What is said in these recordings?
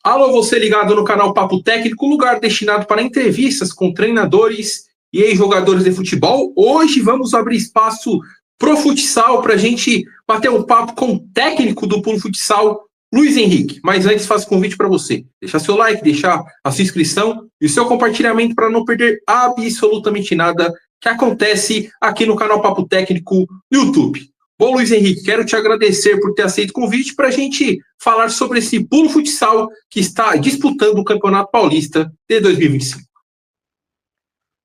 Alô, você ligado no canal Papo Técnico, lugar destinado para entrevistas com treinadores e ex-jogadores de futebol. Hoje vamos abrir espaço pro futsal para a gente bater um papo com o técnico do Pulo Futsal, Luiz Henrique. Mas antes faço convite para você. Deixar seu like, deixar a sua inscrição e o seu compartilhamento para não perder absolutamente nada que acontece aqui no canal Papo Técnico no YouTube. Bom, Luiz Henrique, quero te agradecer por ter aceito o convite para a gente falar sobre esse Pulo Futsal que está disputando o Campeonato Paulista de 2025.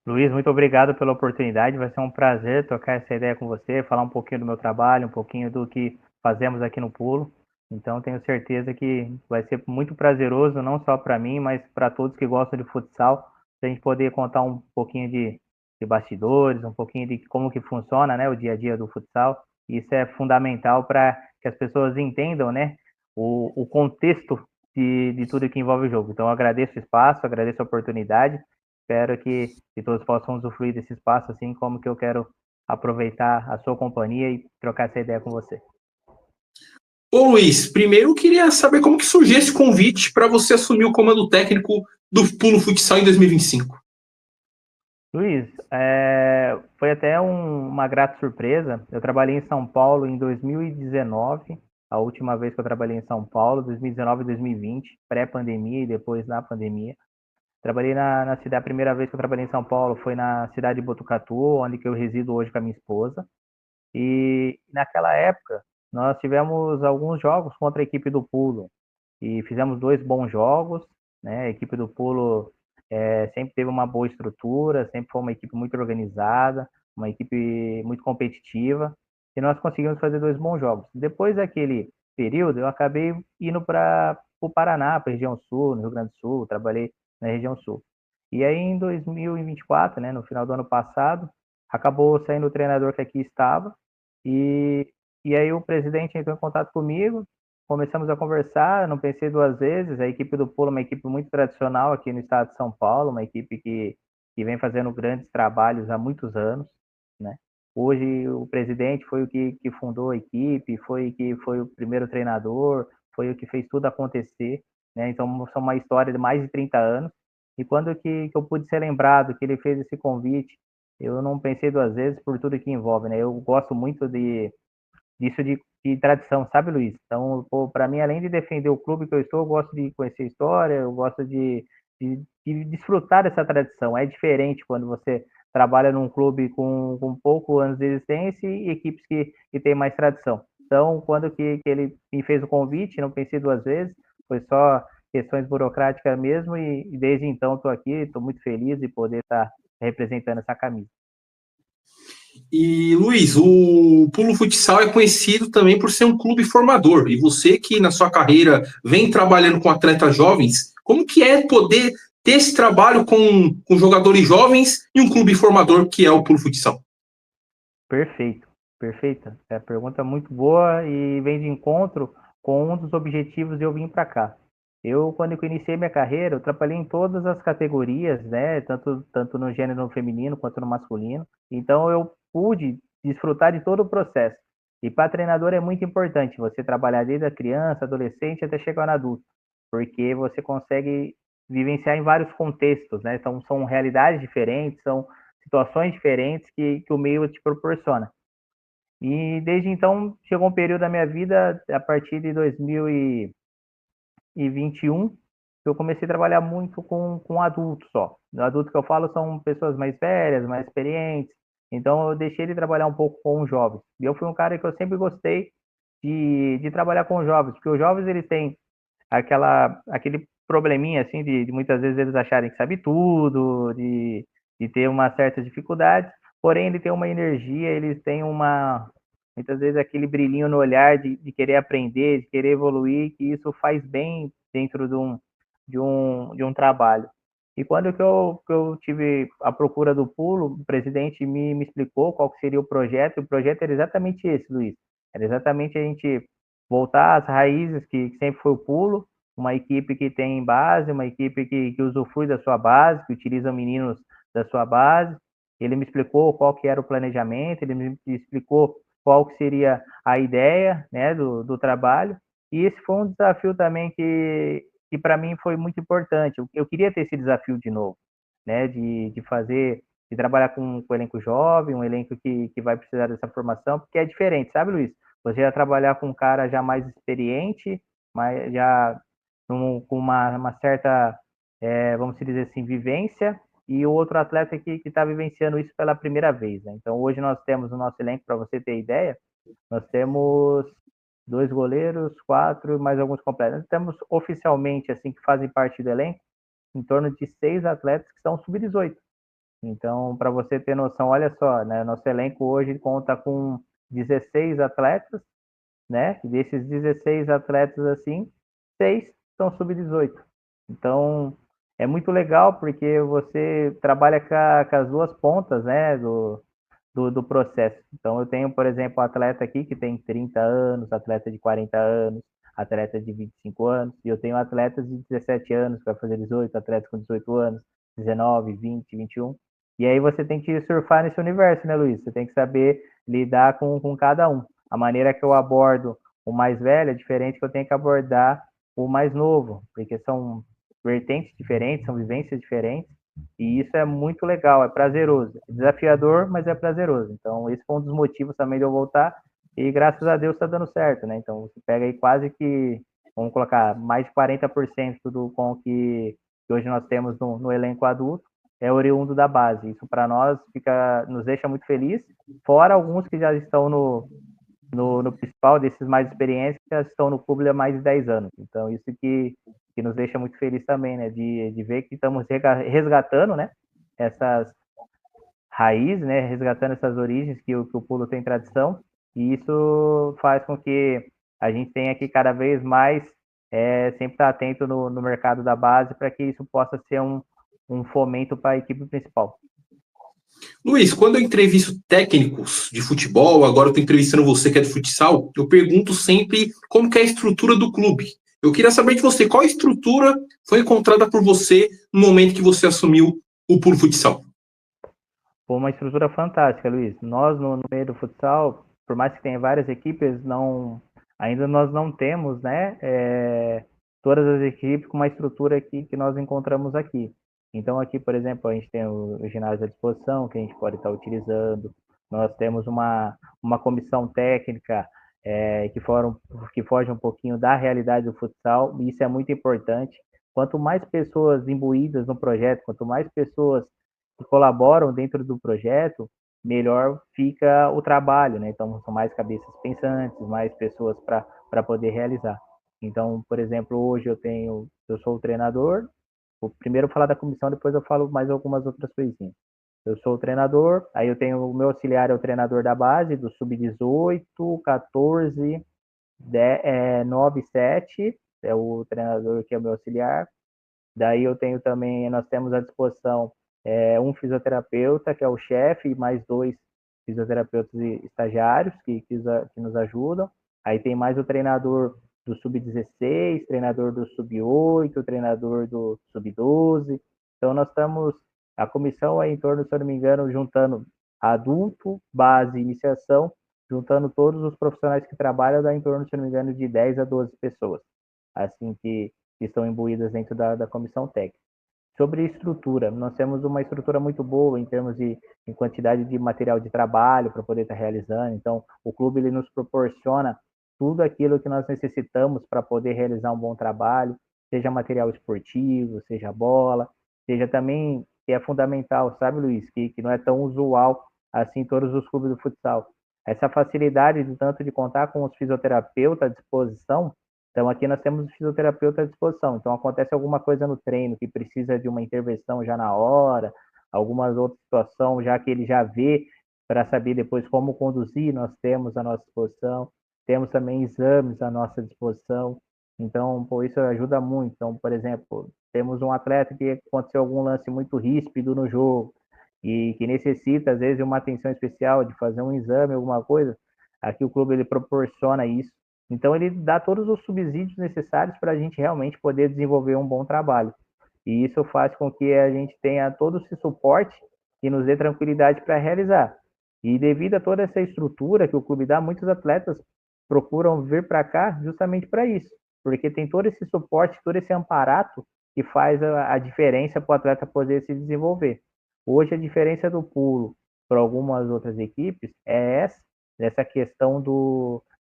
Luiz, muito obrigado pela oportunidade. Vai ser um prazer trocar essa ideia com você, falar um pouquinho do meu trabalho, um pouquinho do que fazemos aqui no Pulo. Então, tenho certeza que vai ser muito prazeroso, não só para mim, mas para todos que gostam de futsal, a gente poder contar um pouquinho de bastidores, um pouquinho de como que funciona, né, o dia a dia do futsal. Isso é fundamental para que as pessoas entendam, né, o contexto de tudo que envolve o jogo. Então, eu agradeço o espaço, agradeço a oportunidade. Espero que todos possam usufruir desse espaço, assim como que eu quero aproveitar a sua companhia e trocar essa ideia com você. Ô Luiz, primeiro eu queria saber como que surgiu esse convite para você assumir o comando técnico do Pulo Futsal em 2025. Luiz, foi até uma grata surpresa. Eu trabalhei em São Paulo em 2019, a última vez que eu trabalhei em São Paulo, 2019 e 2020, pré-pandemia e depois na pandemia. Trabalhei na cidade, a primeira vez que eu trabalhei em São Paulo foi na cidade de Botucatu, onde que eu resido hoje com a minha esposa. E naquela época, nós tivemos alguns jogos contra a equipe do Pulo e fizemos 2 bons jogos, né? A equipe do Pulo sempre teve uma boa estrutura, sempre foi uma equipe muito organizada, uma equipe muito competitiva, e nós conseguimos fazer 2 bons jogos. Depois daquele período, eu acabei indo para o Paraná, para a região sul, no Rio Grande do Sul, trabalhei na região sul. E aí, em 2024, né, no final do ano passado, acabou saindo o treinador que aqui estava, e, e aí o presidente entrou em contato comigo, começamos a conversar, não pensei 2 vezes. A equipe do Pulo é uma equipe muito tradicional aqui no estado de São Paulo, uma equipe que vem fazendo grandes trabalhos há muitos anos, né? Hoje o presidente foi o que fundou a equipe, foi o primeiro treinador, foi o que fez tudo acontecer, né? Então são uma história de mais de 30 anos. E quando que eu pude ser lembrado que ele fez esse convite, eu não pensei 2 vezes por tudo que envolve, né? Eu gosto muito disso de tradição, sabe, Luiz? Então, para mim, além de defender o clube que eu estou, eu gosto de conhecer a história, eu gosto de desfrutar dessa tradição. É diferente quando você trabalha num clube com poucos anos de existência e equipes que têm mais tradição. Então, quando que ele me fez o convite, não pensei 2 vezes, foi só questões burocráticas mesmo, e desde então estou aqui, estou muito feliz de poder estar representando essa camisa. E Luiz, o Pulo Futsal é conhecido também por ser um clube formador. E você que na sua carreira vem trabalhando com atletas jovens, como que é poder ter esse trabalho com jogadores jovens e um clube formador que é o Pulo Futsal? Perfeito, perfeita. É uma pergunta muito boa e vem de encontro com um dos objetivos de eu vir para cá. Quando eu iniciei minha carreira, eu trabalhei em todas as categorias, né? Tanto no gênero feminino quanto no masculino. Então, eu pude desfrutar de todo o processo. E para treinador é muito importante você trabalhar desde a criança, adolescente, até chegar no adulto, porque você consegue vivenciar em vários contextos, né? Então, são realidades diferentes, são situações diferentes que o meio te proporciona. E desde então chegou um período da minha vida, a partir de 2021, que eu comecei a trabalhar muito com adultos só. O adulto que eu falo são pessoas mais velhas, mais experientes. Então eu deixei de trabalhar um pouco com os jovens. E eu fui um cara que eu sempre gostei de trabalhar com os jovens, porque os jovens eles têm aquele probleminha assim de muitas vezes eles acharem que sabe tudo, de ter uma certa dificuldade, porém ele tem uma energia, eles têm muitas vezes aquele brilhinho no olhar de querer aprender, de querer evoluir, que isso faz bem dentro de um trabalho. E quando que eu tive a procura do Pulo, o presidente me explicou qual que seria o projeto era exatamente esse, Luiz. Era exatamente a gente voltar às raízes que sempre foi o Pulo, uma equipe que tem base, uma equipe que usufrui da sua base, que utiliza meninos da sua base. Ele me explicou qual que era o planejamento, ele me explicou qual que seria a ideia, né, do trabalho. E esse foi um desafio também que para mim foi muito importante. Eu queria ter esse desafio de novo, né? De fazer, de trabalhar com um elenco jovem, um elenco que vai precisar dessa formação, porque é diferente, sabe, Luiz? Você ia trabalhar com um cara já mais experiente, mas já com uma certa, vamos dizer assim, vivência, e o outro atleta que está vivenciando isso pela primeira vez, né? Então, hoje nós temos o nosso elenco, para você ter ideia, nós temos 2 goleiros, 4, mais alguns completos. Nós temos oficialmente, assim, que fazem parte do elenco, em torno de 6 atletas que são sub-18. Então, para você ter noção, olha só, né? Nosso elenco hoje conta com 16 atletas, né? E desses 16 atletas, assim, 6 são sub-18. Então, é muito legal porque você trabalha com as duas pontas, né? Do processo. Então, eu tenho, por exemplo, um atleta aqui que tem 30 anos, atleta de 40 anos, atleta de 25 anos, e eu tenho atletas de 17 anos, que vai fazer 18, atletas com 18 anos, 19, 20, 21. E aí você tem que surfar nesse universo, né, Luiz? Você tem que saber lidar com cada um. A maneira que eu abordo o mais velho é diferente que eu tenho que abordar o mais novo, porque são vertentes diferentes, são vivências diferentes, e isso é muito legal, é prazeroso. É desafiador, mas é prazeroso. Então, esse foi um dos motivos também de eu voltar. E graças a Deus está dando certo, né? Então, você pega aí quase que, vamos colocar, mais de 40% do com que hoje nós temos no elenco adulto é oriundo da base. Isso para nós nos deixa muito feliz. Fora alguns que já estão no principal, desses mais experientes, que já estão no clube há mais de 10 anos. Então, isso que nos deixa muito feliz também, né? De ver que estamos resgatando, né? Essas raízes, né? Resgatando essas origens que o pulo tem tradição. E isso faz com que a gente tenha que cada vez mais sempre estar atento no mercado da base para que isso possa ser um fomento para a equipe principal. Luiz, quando eu entrevisto técnicos de futebol, agora eu estou entrevistando você que é de futsal, eu pergunto sempre como que é a estrutura do clube. Eu queria saber de você, qual estrutura foi encontrada por você no momento que você assumiu o Puro Futsal? Foi uma estrutura fantástica, Luiz. Nós, no meio do futsal, por mais que tenha várias equipes, ainda nós não temos, né, todas as equipes com uma estrutura que nós encontramos aqui. Então, aqui, por exemplo, a gente tem o ginásio à disposição, que a gente pode estar utilizando. Nós temos uma comissão técnica que foge um pouquinho da realidade do futsal, e isso é muito importante. Quanto mais pessoas imbuídas no projeto, quanto mais pessoas que colaboram dentro do projeto, melhor fica o trabalho, né? Então, são mais cabeças pensantes, mais pessoas para poder realizar. Então, por exemplo, hoje eu sou o treinador. Vou primeiro falar da comissão, depois eu falo mais algumas outras coisinhas. Eu sou o treinador, aí eu tenho o meu auxiliar, é o treinador da base, do sub-18, 14, 9, 7, é o treinador que é o meu auxiliar. Daí eu tenho também, nós temos à disposição um fisioterapeuta, que é o chefe, e mais 2 fisioterapeutas estagiários que nos ajudam. Aí tem mais o treinador do sub-16, treinador do sub-8, treinador do sub-12. Então nós estamos, a comissão é em torno, se eu não me engano, juntando adulto, base, iniciação, juntando todos os profissionais que trabalham, dá em torno, se eu não me engano, de 10 a 12 pessoas. Assim que estão imbuídas dentro da comissão técnica. Sobre estrutura, nós temos uma estrutura muito boa em termos em quantidade de material de trabalho para poder estar realizando. Então, o clube ele nos proporciona tudo aquilo que nós necessitamos para poder realizar um bom trabalho, seja material esportivo, seja bola, seja também, que é fundamental, sabe, Luiz, que não é tão usual assim em todos os clubes do futsal. Essa facilidade, tanto de contar com os fisioterapeutas à disposição. Então, aqui nós temos o fisioterapeuta à disposição. Então, acontece alguma coisa no treino que precisa de uma intervenção já na hora, alguma outra situação já que ele já vê para saber depois como conduzir, nós temos à nossa disposição. Temos também exames à nossa disposição. Então, isso ajuda muito. Então, por exemplo, temos um atleta que aconteceu algum lance muito ríspido no jogo e que necessita, às vezes, de uma atenção especial, de fazer um exame, alguma coisa. Aqui o clube ele proporciona isso. Então, ele dá todos os subsídios necessários para a gente realmente poder desenvolver um bom trabalho. E isso faz com que a gente tenha todo esse suporte e nos dê tranquilidade para realizar. E devido a toda essa estrutura que o clube dá, muitos atletas procuram vir para cá justamente para isso, porque tem todo esse suporte, todo esse amparato que faz a diferença para o atleta poder se desenvolver. Hoje, a diferença do pulo para algumas outras equipes é essa questão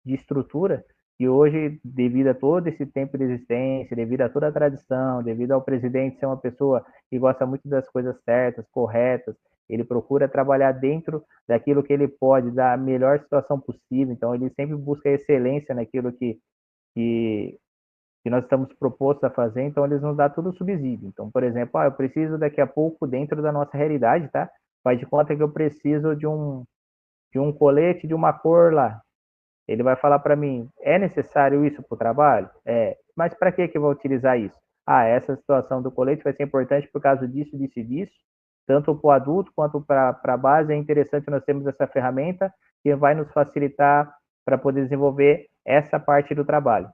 de estrutura, e hoje, devido a todo esse tempo de existência, devido a toda a tradição, devido ao presidente ser uma pessoa que gosta muito das coisas certas, corretas, ele procura trabalhar dentro daquilo que ele pode, da melhor situação possível, então ele sempre busca excelência naquilo que, que nós estamos propostos a fazer, então eles nos dão todo o subsídio. Então, por exemplo, eu preciso daqui a pouco, dentro da nossa realidade, tá? Faz de conta que eu preciso de um colete de uma cor lá. Ele vai falar para mim, é necessário isso para o trabalho? É. Mas para que eu vou utilizar isso? Essa situação do colete vai ser importante por causa disso, disso e disso. Tanto para o adulto quanto para a base, é interessante nós termos essa ferramenta que vai nos facilitar para poder desenvolver essa parte do trabalho.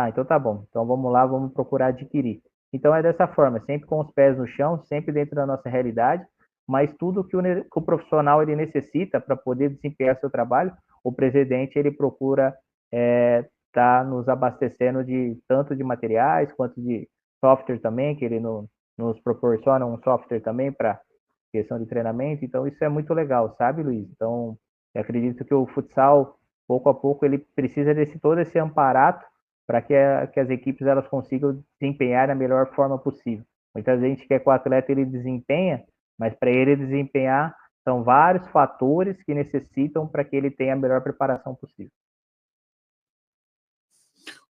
Então tá bom. Então vamos lá, vamos procurar adquirir. Então é dessa forma, sempre com os pés no chão, sempre dentro da nossa realidade, mas tudo que o profissional ele necessita para poder desempenhar seu trabalho, o presidente ele procura tá nos abastecendo de tanto de materiais quanto de software também, que ele nos proporciona um software também para questão de treinamento. Então isso é muito legal, sabe, Luiz? Então eu acredito que o futsal pouco a pouco ele precisa desse todo esse amparato para que as equipes elas consigam desempenhar da melhor forma possível. Muita gente quer que o atleta ele desempenha, mas para ele desempenhar são vários fatores que necessitam para que ele tenha a melhor preparação possível.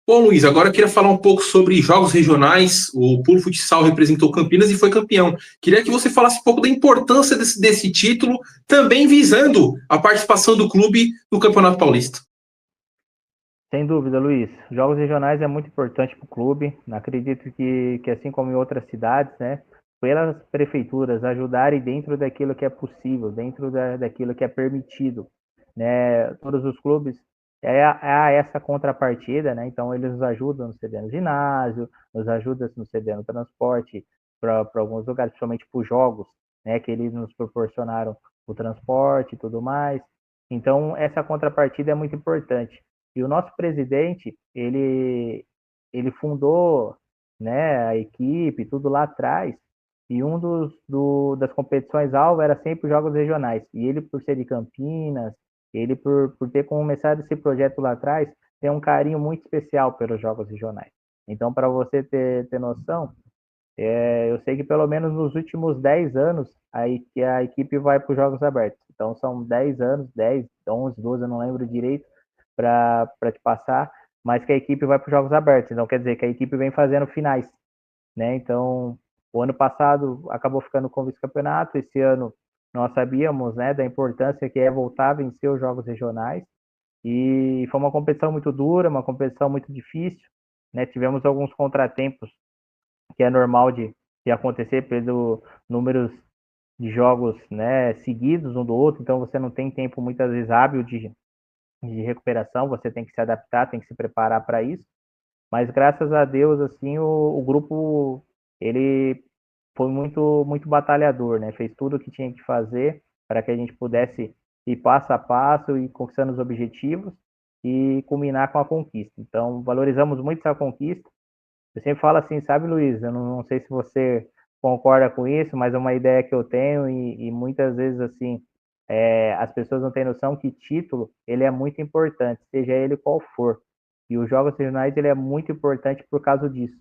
Bom, Luiz, agora eu queria falar um pouco sobre jogos regionais. O Pulo Futsal representou Campinas e foi campeão. Queria que você falasse um pouco da importância desse título, também visando a participação do clube no Campeonato Paulista. Sem dúvida, Luiz. Jogos regionais é muito importante para o clube. Acredito que assim como em outras cidades, né, pelas prefeituras ajudarem dentro daquilo que é possível, dentro daquilo que é permitido, né, todos os clubes essa contrapartida, né? Então eles nos ajudam no cedendo ginásio, nos ajudam no cedendo transporte para alguns lugares, principalmente para os jogos, né? Que eles nos proporcionaram o transporte e tudo mais. Então essa contrapartida é muito importante. E o nosso presidente, ele fundou, né, a equipe, tudo lá atrás, e das competições alvo era sempre os jogos regionais. E ele, por ser de Campinas, ele, por ter começado esse projeto lá atrás, tem um carinho muito especial pelos jogos regionais. Então, para você ter noção, eu sei que pelo menos nos últimos 10 anos a equipe vai para os Jogos Abertos. Então, são 10 anos, 10, 11, 12, eu não lembro direito, para te passar, mas que a equipe vai para os Jogos Abertos. Então, quer dizer que a equipe vem fazendo finais, né? Então, o ano passado acabou ficando com o vice-campeonato, esse ano nós sabíamos, né, da importância que é voltar a vencer os jogos regionais, e foi uma competição muito dura, uma competição muito difícil, né? Tivemos alguns contratempos que é normal de acontecer pelo números de jogos, né, seguidos um do outro, então você não tem tempo muitas vezes hábil de recuperação, você tem que se adaptar, tem que se preparar para isso. Mas graças a Deus, assim, o grupo ele foi muito muito batalhador, né? Fez tudo o que tinha que fazer para que a gente pudesse ir passo a passo e conquistando os objetivos e culminar com a conquista. Então, valorizamos muito essa conquista. Eu sempre falo assim, sabe, Luiz? Eu não sei se você concorda com isso, mas é uma ideia que eu tenho e muitas vezes assim as pessoas não têm noção que título ele é muito importante, seja ele qual for. E os jogos regionais ele é muito importante por causa disso.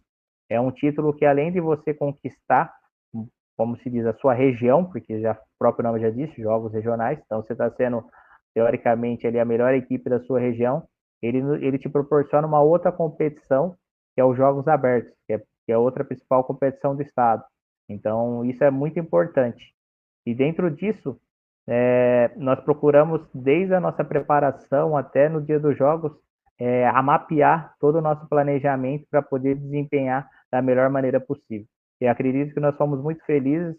É um título que além de você conquistar, como se diz, a sua região, porque já o próprio nome já disse, jogos regionais, então você está sendo teoricamente ele a melhor equipe da sua região, ele te proporciona uma outra competição que é os Jogos Abertos, que é outra principal competição do estado. Então isso é muito importante. E dentro disso nós procuramos, desde a nossa preparação até no dia dos jogos, a mapear todo o nosso planejamento para poder desempenhar da melhor maneira possível. E acredito que nós fomos muito felizes,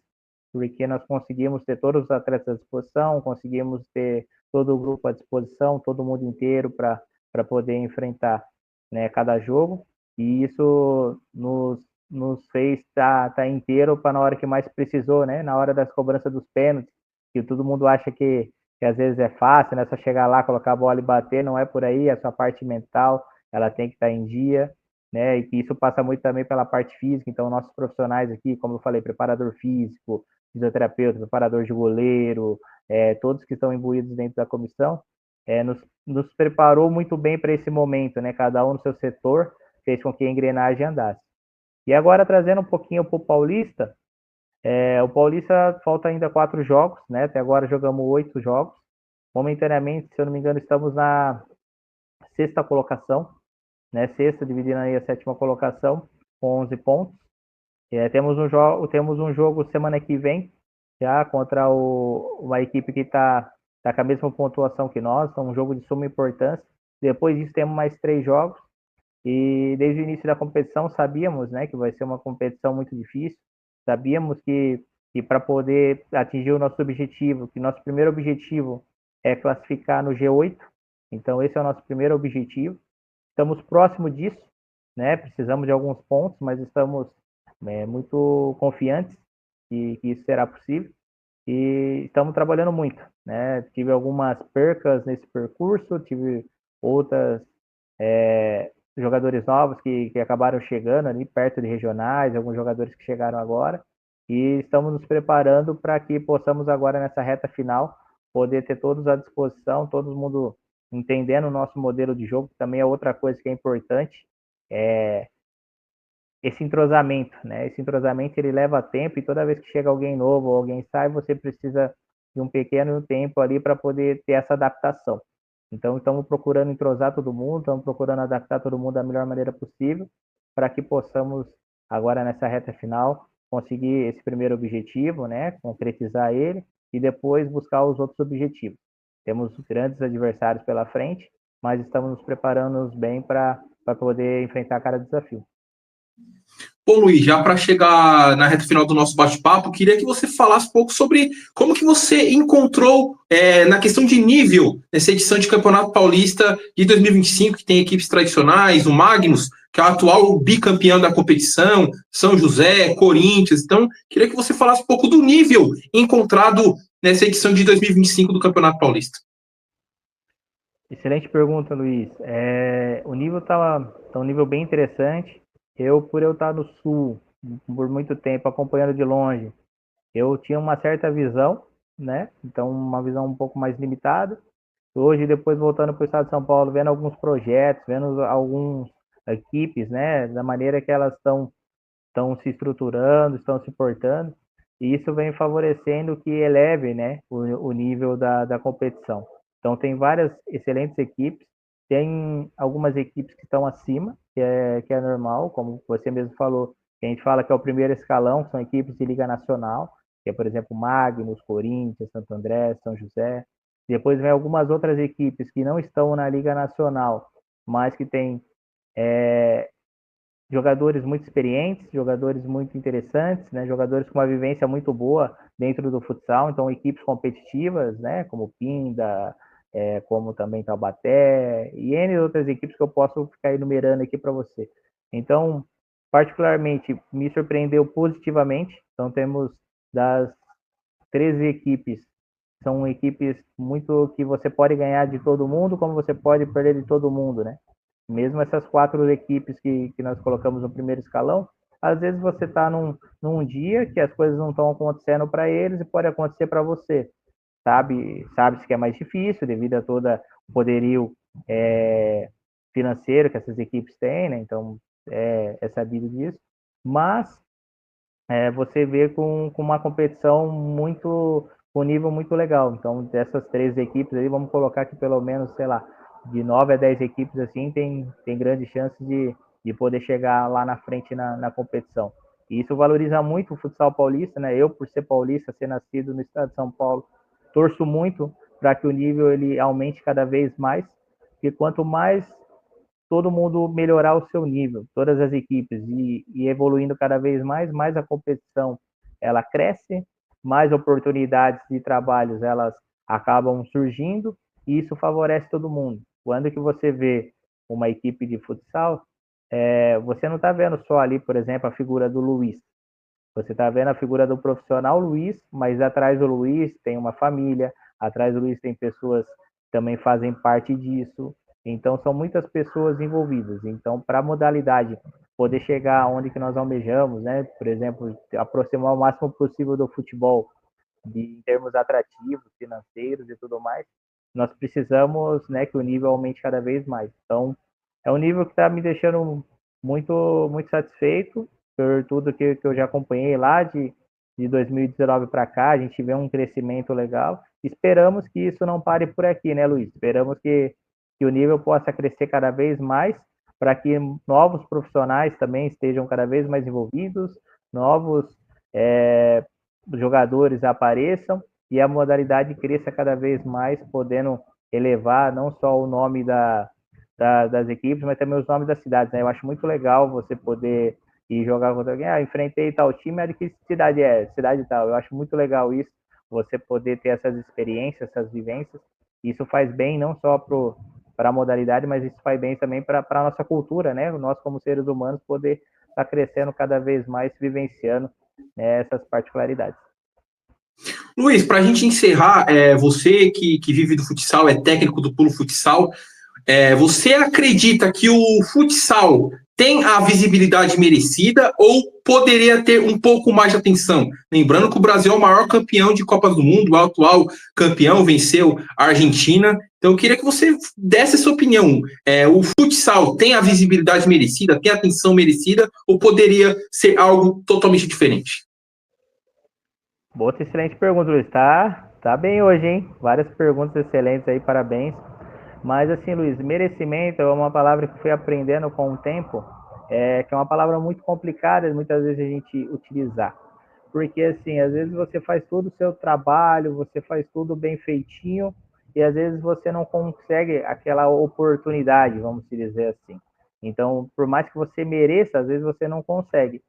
porque nós conseguimos ter todos os atletas à disposição, conseguimos ter todo o grupo à disposição, todo mundo inteiro para poder enfrentar, né, cada jogo. E isso nos fez tá inteiro para na hora que mais precisou, né? Na hora das cobranças dos pênaltis, que todo mundo acha que às vezes é fácil, né? Só chegar lá, colocar a bola e bater, não é por aí, a sua parte mental, ela tem que estar em dia. né? E que isso passa muito também pela parte física. Então, nossos profissionais aqui, como eu falei, preparador físico, fisioterapeuta, preparador de goleiro, todos que estão imbuídos dentro da comissão, nos preparou muito bem para esse momento, né? Cada um no seu setor fez com que a engrenagem andasse. E agora, trazendo um pouquinho para o Paulista, o Paulista falta ainda 4 jogos, né? Até agora jogamos 8 jogos. Momentaneamente, se eu não me engano, estamos na sexta colocação, né? Sexta, dividindo aí a sétima colocação, com 11 pontos. Temos um jogo semana que vem, já contra uma equipe que tá com a mesma pontuação que nós, então um jogo de suma importância. Depois disso, temos mais 3 jogos. E desde o início da competição sabíamos, né, que vai ser uma competição muito difícil. Sabíamos que para poder atingir o nosso objetivo, que nosso primeiro objetivo é classificar no G8. Então esse é o nosso primeiro objetivo. Estamos próximo disso, né? Precisamos de alguns pontos, mas estamos muito confiantes que isso será possível. E estamos trabalhando muito, né? Tive algumas percas nesse percurso, tive outras jogadores novos que acabaram chegando ali perto de regionais, alguns jogadores que chegaram agora, e estamos nos preparando para que possamos agora nessa reta final poder ter todos à disposição, todo mundo entendendo o nosso modelo de jogo, que também é outra coisa que é importante, é esse entrosamento, né? Esse entrosamento ele leva tempo e toda vez que chega alguém novo ou alguém sai, você precisa de um pequeno tempo ali para poder ter essa adaptação. Então, estamos procurando entrosar todo mundo, estamos procurando adaptar todo mundo da melhor maneira possível para que possamos, agora nessa reta final, conseguir esse primeiro objetivo, né? Concretizar ele e depois buscar os outros objetivos. Temos grandes adversários pela frente, mas estamos nos preparando bem para poder enfrentar cada desafio. Bom, Luiz, já para chegar na reta final do nosso bate-papo, queria que você falasse um pouco sobre como que você encontrou na questão de nível nessa edição de Campeonato Paulista de 2025, que tem equipes tradicionais, o Magnus, que é o atual bicampeão da competição, São José, Corinthians. Então, queria que você falasse um pouco do nível encontrado nessa edição de 2025 do Campeonato Paulista. Excelente pergunta, Luiz. O nível está um nível bem interessante. Por eu estar no Sul por muito tempo, acompanhando de longe, eu tinha uma certa visão, né? Então, uma visão um pouco mais limitada. Hoje, depois voltando para o estado de São Paulo, vendo alguns projetos, vendo algumas equipes, né? Da maneira que elas estão se estruturando, estão se portando, e isso vem favorecendo que eleve, né, o nível da competição. Então, tem várias excelentes equipes, tem algumas equipes que estão acima, que é normal, como você mesmo falou, que a gente fala que é o primeiro escalão, são equipes de Liga Nacional, que é, por exemplo, Magnus, Corinthians, Santo André, São José. Depois vem algumas outras equipes que não estão na Liga Nacional, mas que têm jogadores muito experientes, jogadores muito interessantes, né, jogadores com uma vivência muito boa dentro do futsal, então equipes competitivas, né, como Pinda, como também Taubaté, e N outras equipes que eu posso ficar enumerando aqui para você. Então, particularmente, me surpreendeu positivamente, então temos das 13 equipes, são equipes muito que você pode ganhar de todo mundo, como você pode perder de todo mundo, né? Mesmo essas 4 equipes que nós colocamos no primeiro escalão, às vezes você está num dia que as coisas não estão acontecendo para eles e pode acontecer para você. Sabe-se que é mais difícil devido a todo o poderio financeiro que essas equipes têm, né? Então é sabido disso. Mas você vê com uma competição muito, com um nível muito legal. Então, dessas 3 equipes aí, vamos colocar que pelo menos, sei lá, de 9 a 10 equipes assim, tem grandes chances de poder chegar lá na frente na competição. E isso valoriza muito o futsal paulista, né? Eu, por ser paulista, ser nascido no estado de São Paulo, torço muito para que o nível ele aumente cada vez mais, porque quanto mais todo mundo melhorar o seu nível, todas as equipes, e evoluindo cada vez mais a competição ela cresce, mais oportunidades de trabalhos elas acabam surgindo, e isso favorece todo mundo. Quando que você vê uma equipe de futsal, você não está vendo só ali, por exemplo, a figura do Luiz. Você está vendo a figura do profissional Luiz, mas atrás do Luiz tem uma família, atrás do Luiz tem pessoas que também fazem parte disso, Então, são muitas pessoas envolvidas. Então, para a modalidade poder chegar onde que nós almejamos, né? Por exemplo, aproximar o máximo possível do futebol em termos atrativos, financeiros e tudo mais, nós precisamos, né, que o nível aumente cada vez mais. Então, é um nível que está me deixando muito satisfeito por tudo que eu já acompanhei lá de 2019 para cá. A gente vê um crescimento legal. Esperamos que isso não pare por aqui, né, Luiz? Esperamos que o nível possa crescer cada vez mais para que novos profissionais também estejam cada vez mais envolvidos, novos é, jogadores apareçam e a modalidade cresça cada vez mais, podendo elevar não só o nome das equipes, mas também os nomes das cidades. Né? Eu acho muito legal você poder ir jogar contra alguém. Ah, enfrentei tal time, de que cidade é? Cidade tal. Eu acho muito legal isso, você poder ter essas experiências, essas vivências. Isso faz bem não só para a modalidade, mas isso faz bem também para a nossa cultura, né? Nós, como seres humanos, poder estar crescendo cada vez mais, vivenciando, né, essas particularidades. Luiz, para a gente encerrar, você que vive do futsal, é técnico do Pulo Futsal, você acredita que o futsal tem a visibilidade merecida ou poderia ter um pouco mais de atenção? Lembrando que o Brasil é o maior campeão de Copas do Mundo, o atual campeão, venceu a Argentina. Então, eu queria que você desse a sua opinião. O futsal tem a visibilidade merecida, tem a atenção merecida ou poderia ser algo totalmente diferente? Boa, excelente pergunta, Luiz. Tá bem hoje, hein? Várias perguntas excelentes aí, parabéns. Mas assim, Luiz, merecimento é uma palavra que fui aprendendo com o tempo, que é uma palavra muito complicada muitas vezes a gente utilizar. Porque assim, às vezes você faz todo o seu trabalho, você faz tudo bem feitinho, e às vezes você não consegue aquela oportunidade, vamos dizer assim. Então, por mais que você mereça, às vezes você não consegue.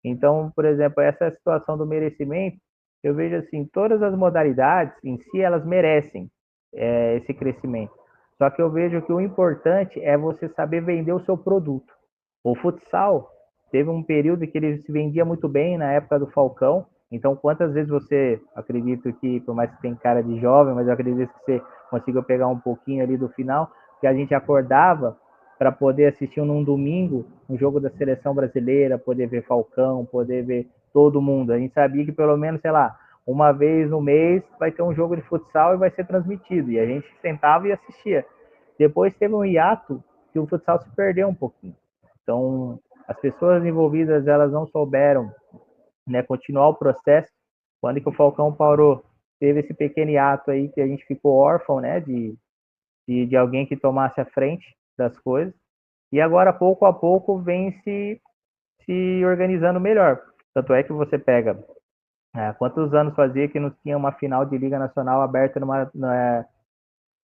Então, por exemplo, essa situação do merecimento, eu vejo assim, todas as modalidades em si, elas merecem esse crescimento. Só que eu vejo que o importante é você saber vender o seu produto. O futsal teve um período que ele se vendia muito bem na época do Falcão. Então, quantas vezes você, acredito que, por mais que tenha cara de jovem, mas eu acredito que você conseguiu pegar um pouquinho ali do final, que a gente acordava para poder assistir num domingo um jogo da seleção brasileira, poder ver Falcão, poder ver todo mundo. A gente sabia que pelo menos, sei lá, uma vez no mês vai ter um jogo de futsal e vai ser transmitido. E a gente sentava e assistia. Depois teve um hiato que o futsal se perdeu um pouquinho. Então, as pessoas envolvidas, elas não souberam, né, continuar o processo. Quando que o Falcão parou, teve esse pequeno hiato aí que a gente ficou órfão, né, de alguém que tomasse a frente das coisas. E agora, pouco a pouco, vem se organizando melhor. Tanto é que você pega quantos anos fazia que não tinha uma final de Liga Nacional aberta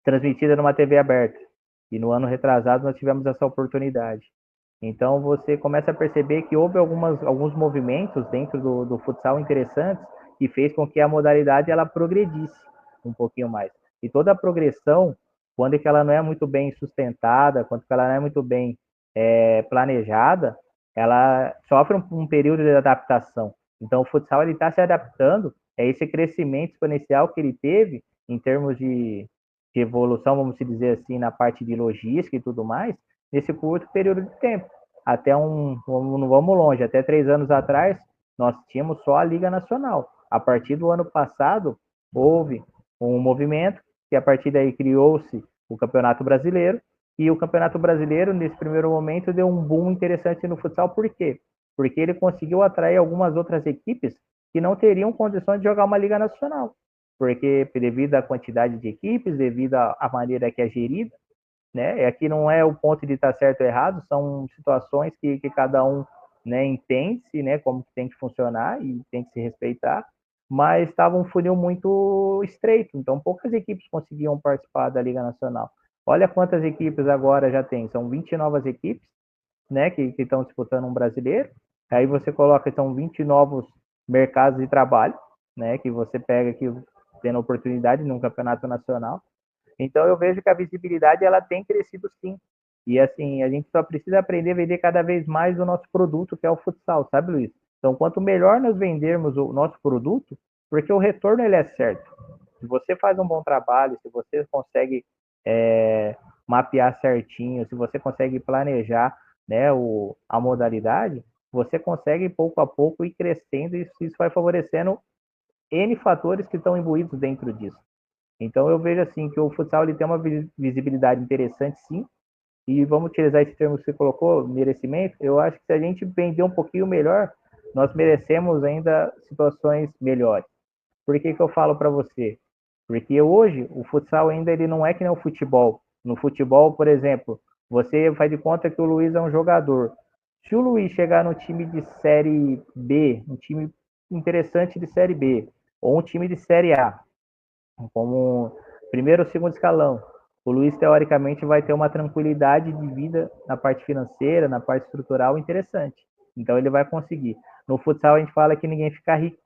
transmitida numa TV aberta. E no ano retrasado nós tivemos essa oportunidade. Então você começa a perceber que houve alguns movimentos dentro do futsal interessantes que fez com que a modalidade ela progredisse um pouquinho mais. E toda a progressão, quando é que ela não é muito bem sustentada, quando ela não é muito bem planejada, ela sofre um período de adaptação. Então o futsal ele está se adaptando a esse crescimento exponencial que ele teve em termos de evolução, vamos dizer assim, na parte de logística e tudo mais, nesse curto período de tempo. Até não vamos longe, até 3 anos atrás, nós tínhamos só a Liga Nacional. A partir do ano passado, houve um movimento que a partir daí criou-se o Campeonato Brasileiro, e o Campeonato Brasileiro, nesse primeiro momento, deu um boom interessante no futsal. Por quê? Porque ele conseguiu atrair algumas outras equipes que não teriam condições de jogar uma Liga Nacional. Porque devido à quantidade de equipes, devido à maneira que é gerida, né? Aqui não é o ponto de estar certo ou errado, são situações que cada um, né, entende-se, né, como que tem que funcionar e tem que se respeitar, mas estava um funil muito estreito, então poucas equipes conseguiam participar da Liga Nacional. Olha quantas equipes agora já tem, são 20 novas equipes, né, que estão disputando um brasileiro, aí você coloca, são 20 novos mercados de trabalho, né, que você pega aqui tendo oportunidade num campeonato nacional. Então eu vejo que a visibilidade ela tem crescido sim. E assim, a gente só precisa aprender a vender cada vez mais o nosso produto, que é o futsal, sabe, Luiz? Então, quanto melhor nós vendermos o nosso produto, porque o retorno ele é certo. Se você faz um bom trabalho, se você consegue mapear certinho, se você consegue planejar, né, a modalidade, você consegue pouco a pouco ir crescendo e isso vai favorecendo N fatores que estão imbuídos dentro disso. Então eu vejo assim que o futsal ele tem uma visibilidade interessante, sim, e vamos utilizar esse termo que você colocou, merecimento. Eu acho que se a gente vender um pouquinho melhor, nós merecemos ainda situações melhores. Por que eu falo para você? Porque hoje o futsal ainda ele não é que nem o futebol. No futebol, por exemplo, você faz de conta que o Luiz é um jogador. Se o Luiz chegar no time de Série B, um time interessante de Série B, ou um time de Série A, como primeiro ou segundo escalão, o Luiz teoricamente vai ter uma tranquilidade de vida na parte financeira, na parte estrutural interessante. Então ele vai conseguir. No futsal a gente fala que ninguém fica rico.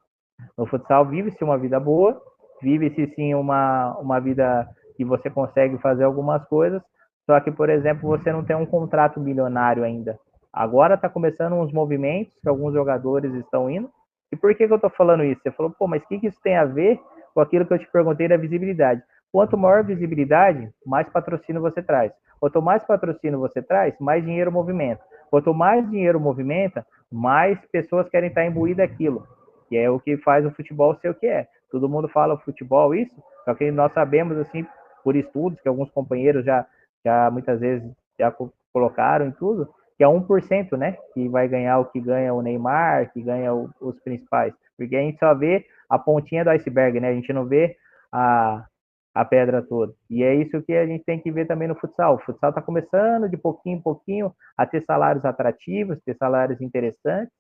No futsal vive-se uma vida boa, vive-se sim uma vida que você consegue fazer algumas coisas, só que, por exemplo, você não tem um contrato milionário ainda. Agora está começando uns movimentos que alguns jogadores estão indo. E por que eu estou falando isso? Você falou, pô, mas o que isso tem a ver com aquilo que eu te perguntei da visibilidade? Quanto maior visibilidade, mais patrocínio você traz. Quanto mais patrocínio você traz, mais dinheiro movimenta. Quanto mais dinheiro movimenta, mais pessoas querem estar imbuídas daquilo. Que é o que faz o futebol ser o que é. Todo mundo fala futebol isso, só que nós sabemos, assim, por estudos, que alguns companheiros já muitas vezes já colocaram em tudo, que é 1%, né, que vai ganhar o que ganha o Neymar, que ganha os principais. Porque a gente só vê a pontinha do iceberg, né, a gente não vê a pedra toda. E é isso que a gente tem que ver também no futsal. O futsal está começando de pouquinho em pouquinho a ter salários atrativos, ter salários interessantes,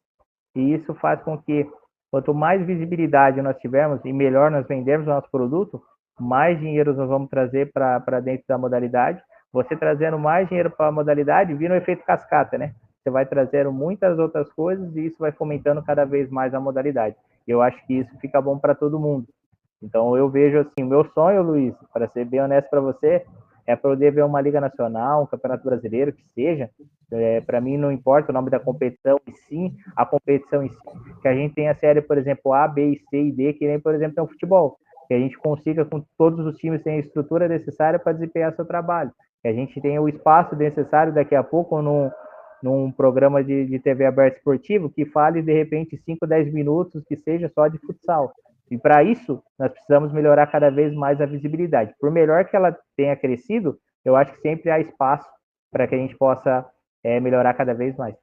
e isso faz com que quanto mais visibilidade nós tivermos e melhor nós vendermos o nosso produto, mais dinheiro nós vamos trazer para dentro da modalidade. Você trazendo mais dinheiro para a modalidade, vira um efeito cascata, né? Você vai trazendo muitas outras coisas e isso vai fomentando cada vez mais a modalidade. Eu acho que isso fica bom para todo mundo. Então eu vejo assim, o meu sonho, Luiz, para ser bem honesto para você, é poder ver uma Liga Nacional, um Campeonato Brasileiro, que seja. Para mim não importa o nome da competição, e sim a competição em si. Que a gente tenha série, por exemplo, A, B, C e D, que nem, por exemplo, é um futebol. Que a gente consiga, com todos os times, ter a estrutura necessária para desempenhar seu trabalho. Que a gente tenha o espaço necessário daqui a pouco num programa de TV aberta esportivo que fale, de repente, 5, 10 minutos, que seja só de futsal. E para isso, nós precisamos melhorar cada vez mais a visibilidade. Por melhor que ela tenha crescido, eu acho que sempre há espaço para que a gente possa melhorar cada vez mais.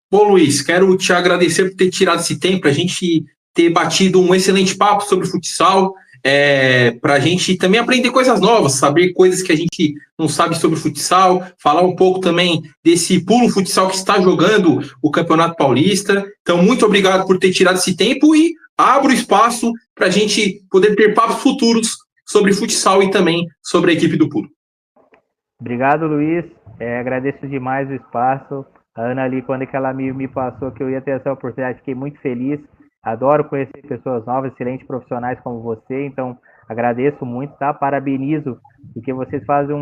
Bom, Luiz, quero te agradecer por ter tirado esse tempo para a gente ter batido um excelente papo sobre futsal, para a gente também aprender coisas novas, saber coisas que a gente não sabe sobre futsal, falar um pouco também desse pulo futsal que está jogando o Campeonato Paulista. Então, muito obrigado por ter tirado esse tempo e abro espaço para a gente poder ter papos futuros sobre futsal e também sobre a equipe do Pulo. Obrigado, Luiz. Agradeço demais o espaço. A Ana ali, quando ela me passou que eu ia ter essa oportunidade, fiquei muito feliz. Adoro conhecer pessoas novas, excelentes profissionais como você. Então, agradeço muito, tá? Parabenizo, porque vocês fazem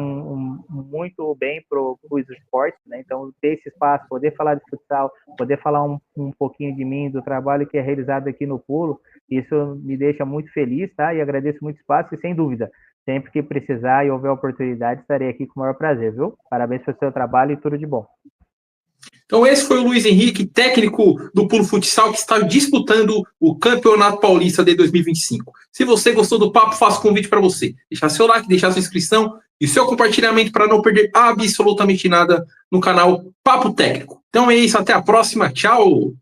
muito bem para os esportes, né? Então, ter esse espaço, poder falar de futsal, poder falar um pouquinho de mim, do trabalho que é realizado aqui no Pulo, isso me deixa muito feliz, tá? E agradeço muito o espaço e, sem dúvida, sempre que precisar e houver oportunidade, estarei aqui com o maior prazer, viu? Parabéns pelo seu trabalho e tudo de bom. Então esse foi o Luiz Henrique, técnico do Pulo Futsal, que está disputando o Campeonato Paulista de 2025. Se você gostou do papo, faço convite para você. Deixar seu like, deixar sua inscrição e seu compartilhamento para não perder absolutamente nada no canal Papo Técnico. Então é isso, até a próxima. Tchau!